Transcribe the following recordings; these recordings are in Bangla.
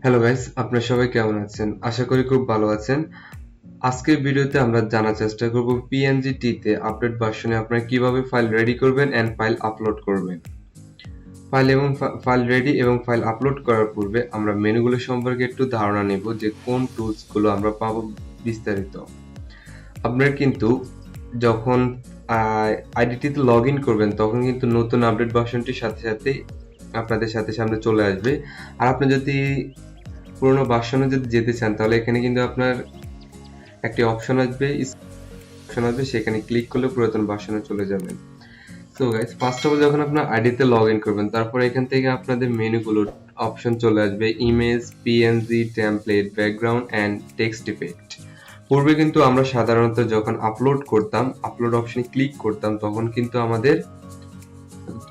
হ্যালো গাইস, আপনারা সবাই কেমন আছেন? আশা করি খুব ভালো আছেন। আজকের ভিডিওতে আমরা জানার চেষ্টা করব PNG তে আপডেট ভার্সনে আপনারা কিভাবে ফাইল রেডি করবেন এন্ড ফাইল আপলোড করবেন। ফাইল রেডি এবং ফাইল আপলোড করার পূর্বে আমরা মেনুগুলো সম্পর্কে একটু ধারণা নেব যে কোন টুলস গুলো আমরা পাবো বিস্তারিত। আপনারা কিন্তু যখন আইডিটিতে লগ ইন করবেন তখন কিন্তু নতুন আপডেট ভার্সনটির সাথে সাথে আপনাদের সামনে চলে আসবে। আর আপনি যদি পুরোনো ভার্সনে যদি যেতে চান তাহলে এখানে কিন্তু আপনার একটি অপশন আসবে সেখানে ক্লিক করলে পুরাতন ভার্সনে চলে যাবেন। So guys, first of all যখন আপনার আইডিতে লগ ইন করবেন তারপর এখান থেকে আপনাদের মেনুগুলোর অপশন চলে আসবে image, PNG, template, background and text effect. পূর্বে কিন্তু আমরা সাধারণত যখন আপলোড করতাম, আপলোড অপশনে ক্লিক করতাম তখন কিন্তু আমাদের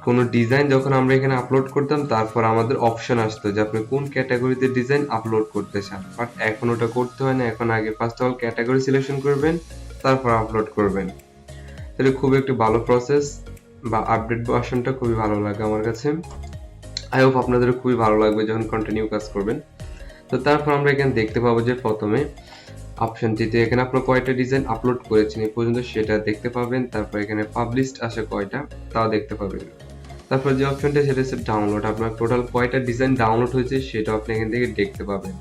কোনো ডিজাইন যখন আমরা এখানে আপলোড করতাম তারপর আমাদের অপশন আসতো যে আপনি কোন ক্যাটাগরিতে ডিজাইন আপলোড করতে চান। বাট এখন ওটা করতে হয় না, এখন আগে first of all category selection করবেন, তারপর আপলোড করবেন। তাহলে খুব একটি ভালো প্রসেস বা আপডেট ভার্সনটা খুবই ভালো লাগে আমার কাছে। আই হোপ আপনাদের খুবই ভালো লাগবে যখন কন্টিনিউ কাজ করবেন। তো তারপর আমরা এখানে দেখতে পাবো যে প্রথমে অপশনটিতে এখানে আপনার কয়টা ডিজাইন আপলোড করেছেন এই পর্যন্ত সেটা দেখতে পাবেন। তারপর এখানে পাবলিশড আসে কয়টা তাও দেখতে পাবেন। তারপর যে অপশনটা সেটা হচ্ছে ডাউনলোড, আপনার টোটাল কয়টা ডিজাইন ডাউনলোড হয়েছে সেটা আপনি এখান থেকে দেখতে পাবেন।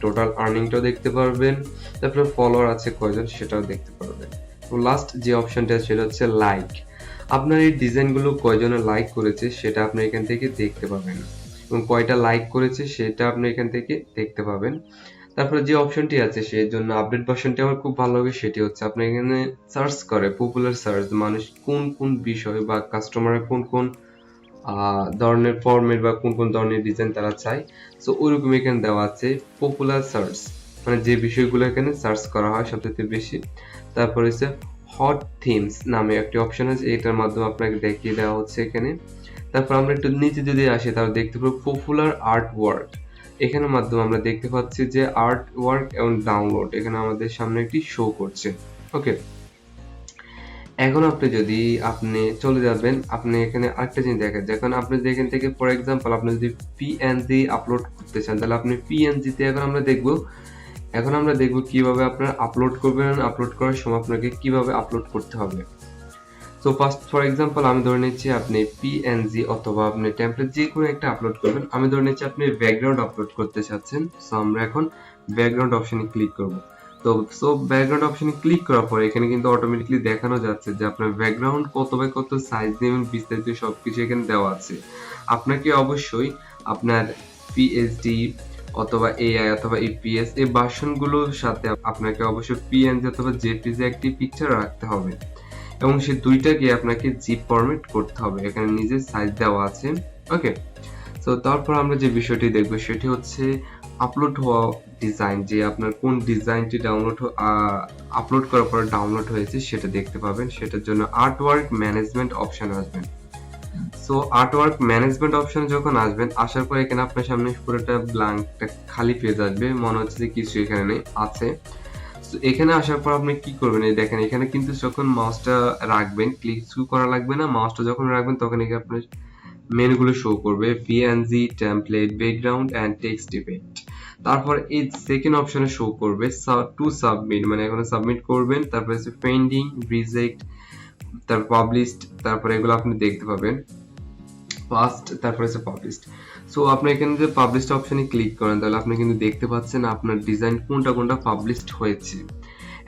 টোটাল আর্নিংটাও দেখতে পারবেন, তারপরে ফলোয়ার আছে কয়জন সেটাও দেখতে পারবেন। তো লাস্ট যে অপশনটা সেটা হচ্ছে লাইক, আপনার এই ডিজাইনগুলো কয়জনে লাইক করেছে সেটা আপনি এখান থেকে দেখতে পাবেন এবং কয়টা লাইক করেছে সেটা আপনি এখান থেকে দেখতে পাবেন। তারপরে যে অপশনটি আছে সেই জন্য আপডেট ভার্সনটি আমার খুব ভালো লাগে, সেটি হচ্ছে আপনি এখানে সার্চ করে পপুলার সার্চ, মানুষ কোন কোন বিষয় বা কাস্টমারের কোন কোন ধরনের ফর্মের বা কোন কোন ধরনের ডিজাইন তারা চায়। সো ওইরকম এখানে দেওয়া আছে পপুলার সার্চ, মানে যে বিষয়গুলো এখানে সার্চ করা হয় সবচেয়ে বেশি। তারপর হচ্ছে হট থিমস নামে একটি অপশন আছে, এটার মাধ্যমে আপনাকে দেখিয়ে দেওয়া হচ্ছে এখানে। তারপর আমরা একটু নিচে যদি আসি তাহলে দেখতে পাবো পপুলার আর্ট ওয়ার্ক, এখানের মাধ্যমে আমরা দেখতে পাচ্ছি যে আর্ট ওয়ার্ক এবং ডাউনলোড এখানে আমাদের সামনে একটি শো করছে। ওকে, এখন আপনি চলে যাবেন, আপনি এখানে আরেকটা জিনিস দেখেন, যখন আপনি যদি এখান থেকে ফর এক্সাম্পল আপনি যদি পিএনজি আপলোড করতে চান তাহলে আপনি পিএনজি তে এখন আমরা দেখব কিভাবে আপনারা আপলোড করবেন, আপলোড করার সময় আপনাকে কিভাবে আপলোড করতে হবে। সো ফার্স্ট ফর এক্সাম্পল আমি ধরে নিচ্ছি আপনি পিএনজি অথবা আপনি টেমপ্লেট যে কোনো একটা আপলোড করবেন। আমি ধরে নিচ্ছি আপনি ব্যাকগ্রাউন্ড আপলোড করতে চাচ্ছেন। সো আমরা এখন ব্যাকগ্রাউন্ড অপশনে ক্লিক করব। তো ব্যাকগ্রাউন্ড অপশনে ক্লিক করার পরে এখানে কিন্তু অটোমেটিক্যালি দেখানো যাচ্ছে যে আপনার ব্যাকগ্রাউন্ড কত বাই কত সাইজ নেবেন, বিস্তারিত সবকিছু এখানে দেওয়া আছে। আপনাকে অবশ্যই আপনার পিএইচডি অথবা এআই অথবা ইপিএস এই ভার্সনগুলোর সাথে আপনাকে অবশ্যই পিএনজি অথবা জেপিজি একটি পিকচার রাখতে হবে এবং সেই দুইটাকে আপনাকে জিপ ফরম্যাট করতে হবে, এখানে নিজের সাইজ দেওয়া আছে। ওকে, তো তারপর আমরা যে বিষয়টি দেখবো সেটি হচ্ছে আপলোড হওয়া ডিজাইন, যে আপনার কোন ডিজাইনটি আপলোড করার পর ডাউনলোড হয়েছে সেটা দেখতে পাবেন। সেটার জন্য আর্টওয়ার্ক ম্যানেজমেন্ট অপশন আসবেন। সো আর্টওয়ার্ক ম্যানেজমেন্ট অপশন যখন আসবেন, আসার পর এখানে আপনার সামনে পুরোটা ব্ল্যাঙ্ক খালি পেজ আসবে, মনে হচ্ছে যে কিছু এখানে নেই, আছে। তো এখানে আসার পর আপনি কি করবেন, এই দেখেন এখানে কিন্তু যখন মাউসটা রাখবেন ক্লিক করা লাগবে না, মাউসটা যখন রাখবেন তখন এখানে আপনার মেনুগুলো শো করবে PNG, template, background and text effect. তারপর এই সেকেন্ড অপশনে শো করবে টু সাবমিট, মানে এখানে সাবমিট করবেন, তারপর হচ্ছে পেন্ডিং, রিজেক্ট, তারপর পাবলিশড, তারপর এগুলো আপনি দেখতে পাবেন ফার্স্ট, তারপরে হচ্ছে পাবলিশড। সো আপনি এখানে যে পাবলিশড অপশনে ক্লিক করেন তাহলে আপনি কিন্তু দেখতে পাচ্ছেন আপনার ডিজাইন কোনটা কোনটা পাবলিশড হয়েছে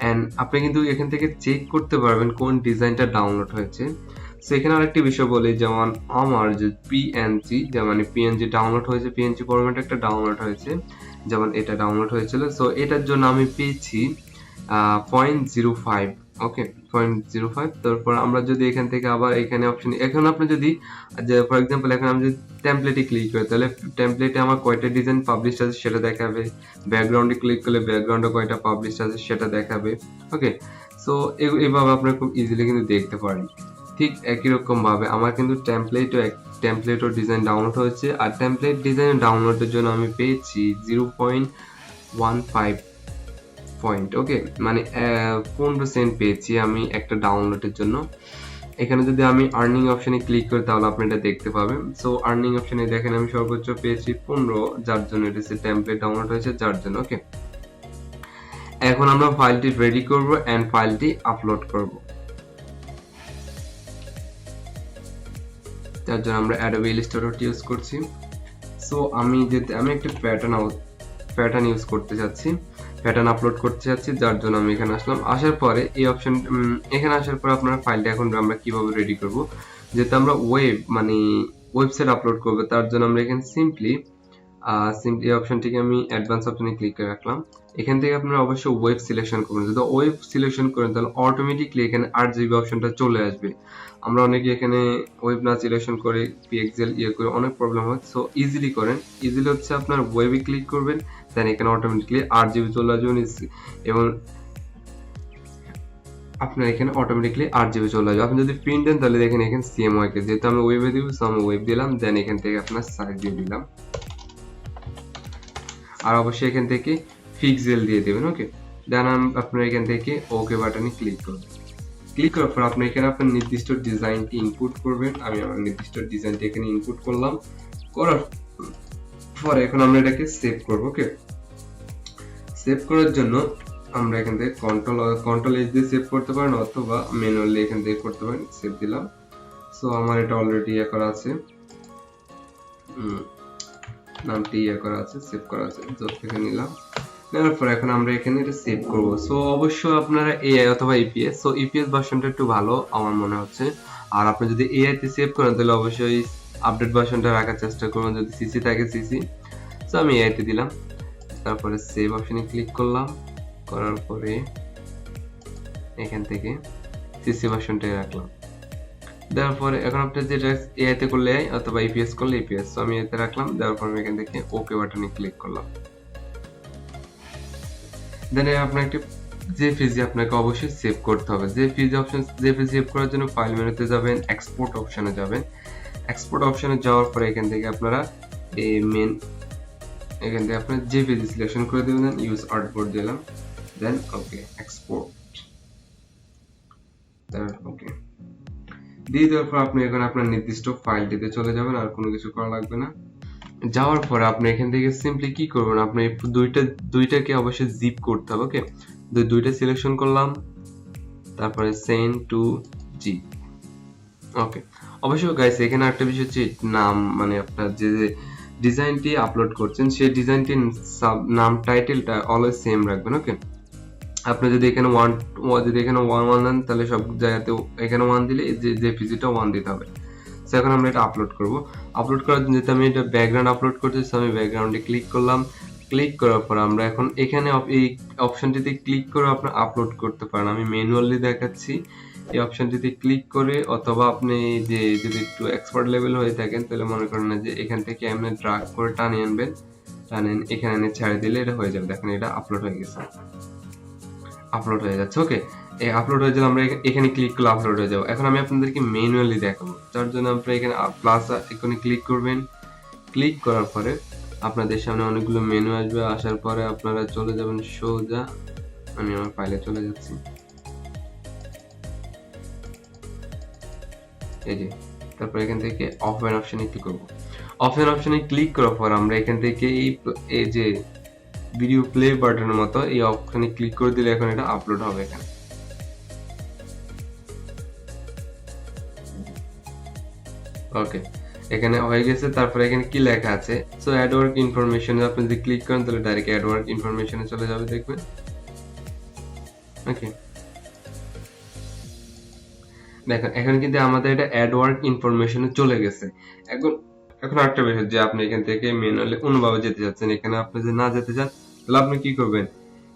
এন্ড আপনি কিন্তু এখান থেকে চেক করতে পারবেন কোন ডিজাইনটা ডাউনলোড হয়েছে। সো এখানে আরেকটি বিষয় বলি, যেমন আমার যে পিএনজি, যেমন পিএনজি ডাউনলোড হয়েছে, পিএনজি ফরম্যাট একটা ডাউনলোড হয়েছে, যেমন এটা ডাউনলোড হয়েছিল। সো এটার জন্য আমি পেয়েছি 0.05। ওকে, 0.05। তারপর আমরা যদি এখান থেকে আবার এখানে অপশন, এখন আপনি যদি যে ফর এক্সাম্পল এখন আমি যদি টেমপ্লেটে ক্লিক করি তাহলে টেমপ্লেটে আমার কয়টা ডিজাইন পাবলিশ আছে সেটা দেখাবে, ব্যাকগ্রাউন্ডে ক্লিক করলে ব্যাকগ্রাউন্ডে কয়টা পাবলিশ আছে সেটা দেখাবে। ওকে, সো এইভাবে আপনারা খুব ইজিলি কিন্তু দেখতে পারেন। ঠিক একই রকম ভাবে আমার কিন্তু টেমপ্লেটও ডিজাইন ডাউনলোড হয়েছে, আর টেমপ্লেট ডিজাইন ডাউনলোডের জন্য আমি পেয়েছি 0.15 পয়েন্ট। ওকে, মানে 15 সেন্ট পেয়েছি আমি একটা ডাউনলোডের জন্য। এখানে যদি আমি আর্নিং অপশনে ক্লিক করি তাহলে আপনি এটা দেখতে পাবেন। সো আর্নিং অপশনে দেখেন আমি সর্বোচ্চ পেয়েছি 15, যার জন্য এটা হচ্ছে টেমপ্লেট ডাউনলোড হয়েছে যার জন্য। ওকে, এখন আমরা ফাইলটি রেডি করব এন্ড ফাইলটি আপলোড করব। তার জন্য আমরা Adobe Illustrator ইউজ করছি। সো আমি একটা প্যাটার্ন ইউজ করতে চাচ্ছি, প্যাটার্ন আপলোড করতে চাচ্ছি, যার জন্য আমি এখানে আসলাম। আসার পরে এই অপশন, এখানে আসার পরে আপনার ফাইলটা এখন আমরা কিভাবে রেডি করব, যেহেতু আমরা ওয়েবসাইট আপলোড করব, তার জন্য আমরা এখানে সিম্পলি এই অপশনটিকে আমি অ্যাডভান্স অপশনে ক্লিক করে রাখলাম। এখান থেকে আপনারা অবশ্যই ওয়েব সিলেকশন করবেন। যদি ওয়েব সিলেকশন করেন তাহলে অটোমেটিকলি এখানে 8 GB অপশনটা চলে আসবে। আমরা অনেকে এখানে ওয়েব না সিলেকশন করে পিএক্সএল করে অনেক প্রবলেম হয়। সো ইজিলি করেন, ইজিলি হচ্ছে আপনার ওয়েবে ক্লিক করবেন, দেন এখানে অটোমেটিকলি 8 GB চলে আসবে এবং আপনার এখানে অটোমেটিকলি 8 GB চলে আসবে। আপনি যদি প্রিন্ট দেন তাহলে দেখেন এখানে CMYK, যেহেতু আমি ওয়েবে দিব সো আমি ওয়েব দিলাম, দেন এখান থেকে আপনার সাইজ দিয়ে দিলাম, আর অবশ্যই এখান থেকে পিক্সেল দিয়ে দেবেন। ওকে, দেন আপনার এখান থেকে ওকে বাটনে ক্লিক করবেন। ক্লিক করার পর আপনি এখানে আপনার নির্দিষ্ট ডিজাইনটি ইনপুট করবেন। আমি আমার নির্দিষ্ট ডিজাইনটি এখানে ইনপুট করলাম, করার পরে এখন আমরা এটাকে সেভ করব। ওকে, সেভ করার জন্য আমরা এখান থেকে কন্ট্রোল এস দিয়ে সেভ করতে পারেন অথবা ম্যানুয়ালি এখান থেকে করতে পারেন। সেভ দিলাম। সো আমার এটা অলরেডি করা আছে, নামটি করা আছে, সেভ করা আছে, জব থেকে নিলাম। নেওয়ার পর এখন আমরা এখানে এটা সেভ করব। সো অবশ্যই আপনারা এআই অথবা ইপিএস, সো ইপিএস ভার্সনটা একটু ভালো আমার মনে হচ্ছে। আর আপনি যদি এআই তে সেভ করেন তাহলে অবশ্যই আপডেট ভার্সনটা রাখার চেষ্টা করবেন, যদি সিসি থাকে সিসি। সো আমি এআই তে দিলাম, তারপরে সেভ অপশনে ক্লিক করলাম, করার পরে এখান থেকে সিসি ভার্সনটাই রাখলাম। দেওয়ার পরে এখন আপনি যেটা এআই তে করলে এআই অথবা ইপিএস করলে ইপিএস, সো আমি এতে রাখলাম। দেওয়ার পর আমি এখান থেকে ওকে বাটনে ক্লিক করলাম। দেন আপনার একটি জেপিজি আপনাকে অবশ্যই সেভ করতে হবে। জেপিজি সেভ করার জন্য ফাইল মেনুতে যাবেন, এক্সপোর্ট অপশনে যাবেন। এক্সপোর্ট অপশনে যাওয়ার পরে এখান থেকে আপনারা এখান থেকে আপনার জেপিজি সিলেকশন করে দেবেন, ইউজ আর্টবোর্ড দিলাম, দেন ওকে এক্সপোর্ট, ওকে দিয়ে দেওয়ার পর আপনি এখন আপনার নির্দিষ্ট ফাইলটিতে চলে যাবেন, আর কোনো কিছু করা লাগবে না। যাওয়ার পরে আপনি এখান থেকে সিম্পলি কি করবেন, আপনি দুইটাকে অবশ্যই জিপ করতে হবে। ওকে, দুইটা সিলেকশন করলাম, তারপরে সেন্ড টু জিপ। ওকে, অবশ্যই গাইস এখানে একটা বিষয় হচ্ছে নাম, মানে আপনার যে ডিজাইনটি আপলোড করছেন সেই ডিজাইনটির নাম টাইটেলটা অলওয়েজ সেম রাখবেন। ওকে, আপনি যদি এখানে ওয়ান দেন তাহলে সব জায়গাতে এখানে 1 দিলে যে পিজিটা 1 দিতে হবে। সো এখন আমরা এটা আপলোড করব। আপলোড করার জন্য যেহেতু আমি এটা ব্যাকগ্রাউন্ড আপলোড করতেছি, আমি ব্যাকগ্রাউন্ডে ক্লিক করলাম। ক্লিক করার পর আমরা এখন এখানে এই অপশনটিতে ক্লিক করে আপনি আপলোড করতে পারেন। আমি ম্যানুয়ালি দেখাচ্ছি। এই অপশনটিতে ক্লিক করে অথবা আপনি যে যদি একটু এক্সপার্ট লেভেল হয়ে থাকেন তাহলে মনে করেন না যে এখান থেকে আপনি ড্রাগ করে টানিয়ে আনবেন, টানেন এখানে এনে ছেড়ে দিলে এটা হয়ে যাবে। দেখেন এটা আপলোড হয়ে গেছে, আপলোড হয়ে যাচ্ছে। ওকে, এই আপলোড হয়ে গেলে আমরা এখানে ক্লিক করলে আপলোড হয়ে যাবে। এখন আমি আপনাদেরকে ম্যানুয়ালি দেখাবো, তার জন্য আপনারা এখানে প্লাস আইকনে ক্লিক করবেন। ক্লিক করার পরে আপনাদের সামনে অনেকগুলো মেনু আসবে, আসার পরে আপনারা চলে যাবেন সোজা, আমি আমার ফাইলে চলে যাচ্ছি, এই যে, তারপর এখান থেকে ওপেন অপশনে ক্লিক করব। ওপেন অপশনে ক্লিক করার পর আমরা এখান থেকে এই যে ভিডিও প্লে বাটনের মতো এই অপশনে ক্লিক করে দিলে এখন এটা আপলোড হবে এখানে। ওকে, এখানে হয়ে গেছে। তারপরে এখানে কি লেখা আছে, সো অ্যাড ওয়ার্ক ইনফরমেশন আপনি যদি ক্লিক করেন তাহলে ডাইরেক্ট অ্যাড ওয়ার্ক ইনফরমেশনে চলে যাবে, দেখবেন। ওকে, দেখেন এখন কিন্তু আমাদের এটা অ্যাড ওয়ার্ক ইনফরমেশনে চলে গেছে। এখন এখন একটা বিষয় যে আপনি এখান থেকে ম্যানুয়ালি অন্যভাবে যেতে চাচ্ছেন, এখানে আপনি যদি না যেতে চান তাহলে আপনি কি করবেন,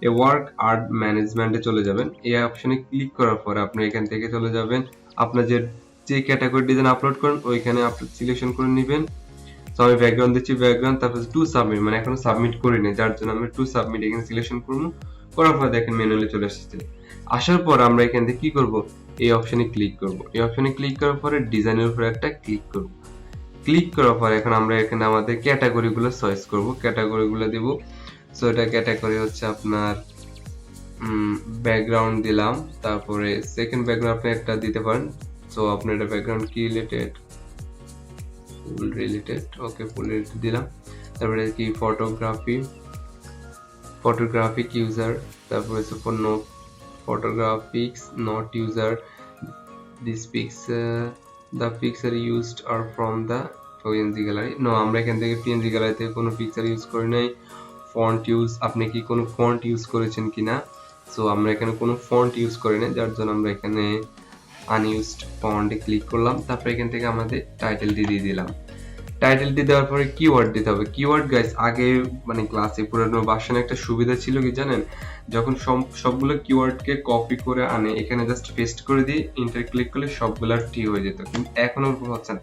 এই ওয়ার্ক আর্ট ম্যানেজমেন্টে চলে যাবেন। এই অপশনে ক্লিক করার পরে আপনি এখান থেকে চলে যাবেন, আপনার যে ক্যাটাগরি ডিজাইন আপলোড করেন ওইখানে আপনি সিলেকশন করে নেবেন। তো আমি ব্যাকগ্রাউন্ড দিচ্ছি, ব্যাকগ্রাউন্ড, তারপর টু সাবমিট, মানে এখনো সাবমিট করিনি যার জন্য আমি টু সাবমিট এখানে সিলেকশন করবো। করার পর দেখেন ম্যানুয়ালি চলে আসছে। আসার পর আমরা এখান থেকে কি করব, এই অপশনে ক্লিক করব। এই অপশনে ক্লিক করার পরে ডিজাইনের উপর একটা ক্লিক করব। ক্লিক করার পর এখন আমরা এখানে আমাদের ক্যাটাগরিগুলো চয়েস করব, ক্যাটাগরিগুলো দেব। সো এটা ক্যাটাগরি হচ্ছে আপনার ব্যাকগ্রাউন্ড দিলাম, তারপরে সেকেন্ড ব্যাকগ্রাউন্ড আপনি একটা দিতে পারেন, সো আপনার এটা ব্যাকগ্রাউন্ড কি related, full related, okay full related দিলাম। তারপরে কি ফটোগ্রাফিক ইউজার, তারপরে হচ্ছে for no photographics not user this the picture used are from the PNG gallery। No, আমরা এখান থেকে PNG গ্যালারি থেকে কোনো পিকচার ইউজ করি নাই। ফন্ট ইউজ, আপনি কি কোনো ফন্ট ইউজ করেছেন কিনা? সো আমরা এখানে কোনো ফন্ট ইউজ করি না, যার জন্য আমরা এখানে আনইউজড ফন্টে ক্লিক করলাম। তারপর এখান থেকে আমাদের টাইটেলটি দিয়ে দিলাম। টাইটেলটি দেওয়ার পরে কিওয়ার্ড দিতে হবে। কিওয়ার্ড গাইস আগে মানে ক্লাসে পুরানো ভার্সনে একটা সুবিধা ছিল কি জানেন, যখন সবগুলো কিওয়ার্ডকে কপি করে আনে এখানে জাস্ট পেস্ট করে দিয়ে ইন্টার ক্লিক করলে সবগুলা ঠিক হয়ে যেত, কিন্তু এখন ওরকম হচ্ছে না।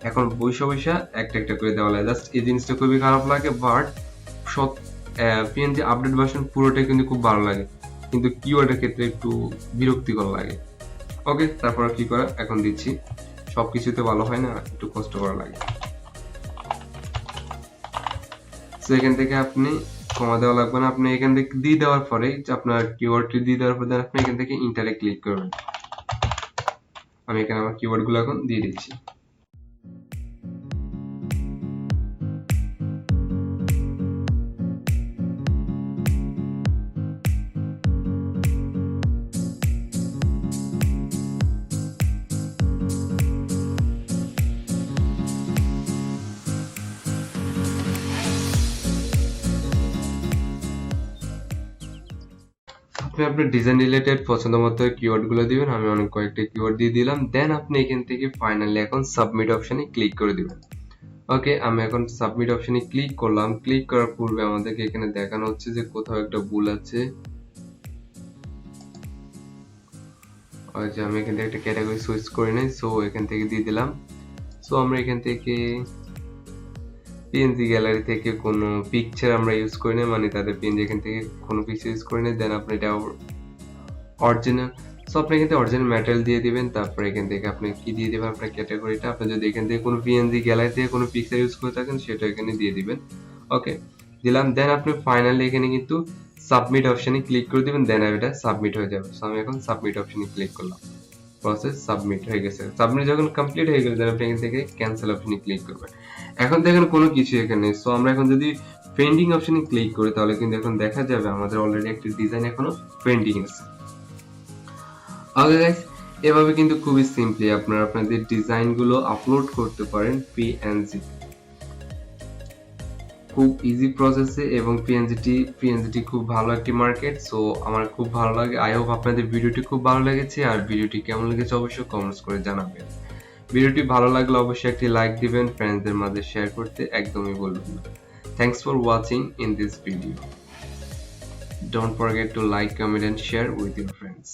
এখন বৈশা একটা একটা করে দেওয়া লাগে, জাস্ট এই জিনিসটা খুবই খারাপ লাগে। বাট সব পিএনজি আপডেট ভার্সন পুরোটাই কিন্তু খুব ভালো লাগে, কিন্তু কিওয়ার্ডের ক্ষেত্রে একটু বিরক্তিকর লাগে। ওকে, তারপর কি করা এখন দিচ্ছি। সবকিছুতে ভালো হয় না, একটু কষ্ট করা লাগে। সো এখান থেকে আপনি কমা দেওয়া লাগবে না, আপনি এখান থেকে দিয়ে দেওয়ার পরে আপনার কিওয়ার্ডটি দিয়ে দেওয়ার পরে আপনি এখান থেকে ইন্টারে ক্লিক করবেন। আমি এখানে আমার কিওয়ার্ডগুলো এখন দিয়ে দিচ্ছি। আপনি আপনার ডিজাইন রিলেটেড পছন্দ মতো কিওয়ার্ড গুলো দিবেন, আমি অনেক কয়েকটা কিওয়ার্ড দিয়ে দিলাম। দেন আপনি এখান থেকে ফাইনালি এখন সাবমিট অপশনে ক্লিক করে দিবেন। ওকে, আমি এখন সাবমিট অপশনে ক্লিক করলাম। ক্লিক করার পূর্বে আমাদেরকে এখানে দেখানো হচ্ছে যে কোথাও একটা ভুল আছে। আমি এখান থেকে একটা ক্যাটাগরি সুইচ করে নেই, সো এখান থেকে দিয়ে দিলাম। সো আমরা এখান থেকে পিএনজি গ্যালারি থেকে কোনো পিকচার আমরা ইউজ করি না, মানে তাদের পিএনজি এখান থেকে কোনো পিকচার ইউজ করি না। দেন আপনি এটা অরিজিনাল, সো আপনি এখান থেকে অরিজিনাল ম্যাটেরিয়াল দিয়ে দিবেন। তারপর এখান থেকে আপনি কি দিয়ে দিবেন আপনার ক্যাটাগরিটা। আপনি যদি এখান থেকে কোনো পিএনজি গ্যালারি থেকে কোনো পিকচার ইউজ করে থাকেন সেটা এখানে দিয়ে দিবেন। ওকে, দিলাম। দেন আপনি ফাইনালি এখানে কিন্তু সাবমিট অপশনে ক্লিক করে দিবেন, দেন এটা সাবমিট হয়ে যাবে। সো আমি এখন সাবমিট অপশনে ক্লিক করলাম, প্রসেস সাবমিট হয়ে গেছে। সাবমিট যখন কমপ্লিট হয়ে গেলে দেন আপনি এখান থেকে ক্যান্সেল অপশনে ক্লিক করবেন। এখন দেখেন কোনো কিছু এখানে। সো আমরা এখন যদি পেন্ডিং অপশনে ক্লিক করি তাহলে কিন্তু এখন দেখা যাবে আমাদের অলরেডি একটা ডিজাইন এখনো পেন্ডিং আছে। ওকে গাইস, এভাবে কিন্তু খুবই সিম্পলি আপনারা আপনাদের ডিজাইন গুলো আপলোড করতে পারেন পিএনজি, খুব ইজি প্রসেসে। এবং পিএনজিটি খুব ভালো একটি মার্কেট। সো আমার খুব ভালো লাগে। আই হোপ আপনাদের ভিডিওটি খুব ভালো লেগেছে, আর ভিডিওটি কেমন লেগেছে অবশ্যই কমেন্টস করে জানাবেন। ভিডিওটি ভালো লাগলে অবশ্যই একটি লাইক দিবেন, ফ্রেন্ডসদের মাঝে শেয়ার করতে একদমই বলবেন না। Thanks for watching in this video. Don't forget to like, comment and share with your friends.